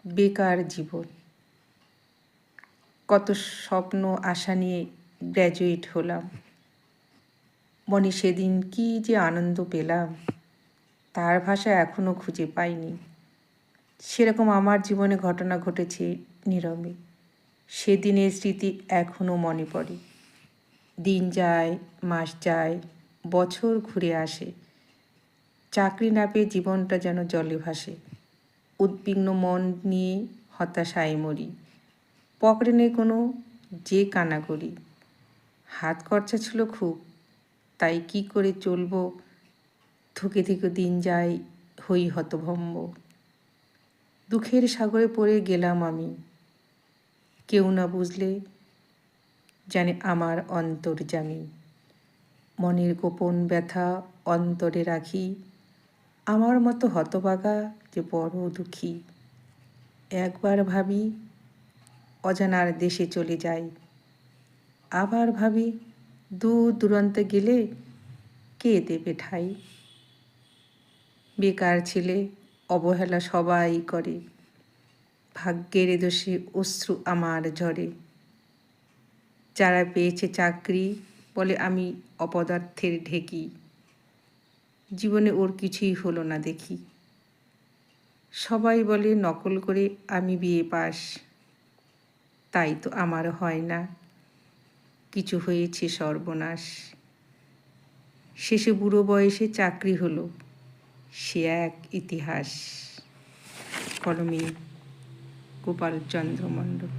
বেকার জীবন। কত স্বপ্ন আশা নিয়ে গ্র্যাজুয়েট হলাম, মনে সেদিন কি যে আনন্দ পেলাম তার ভাষা এখনও খুঁজে পাইনি। সেরকম আমার জীবনে ঘটনা ঘটেছে নীরবে, সেদিনের স্মৃতি এখনও মনে পড়ে। দিন যায়, মাস যায়, বছর ঘুরে আসে, চাকরি না পেয়ে জীবনটা যেন জলে ভাসে। উদ্বিগ্ন মন নিয়ে হতাশায় মরি, পকেটে নেই কোনো যে কানা করি। হাত খরচা ছিল খুব, তাই কি করে চলবো, থুকে থুকে দিন যায়, হই হতভম্ব। দুঃখের সাগরে পড়ে গেলাম আমি, কেউ না বুঝলে জানে আমার অন্তর্যামী। মনের গোপন ব্যথা অন্তরে রাখি, আমার মতো হতভাগা যে বড় দুঃখী। একবার ভাবি অজানার দেশে চলে যাই, আবার ভাবি দূর দূরান্তে গেলে কে দেবে ঠাই। বেকার ছেলে অবহেলা সবাই করে, ভাগ্যের দোষে অশ্রু আমার ঝরে। যারা পেয়েছে চাকরি বলে আমি অপদার্থের ঢেকি, জীবনে ওর কিছুই হলো না দেখি। সবাই বলে নকল করে আমি বিএ পাস, তাই তো আমার হয় না, কিছু হয়েছে সর্বনাশ। শেষে বুড়ো বয়সে চাকরি হলো, সে এক ইতিহাস। কলমে গোপালচন্দ্র মণ্ডল।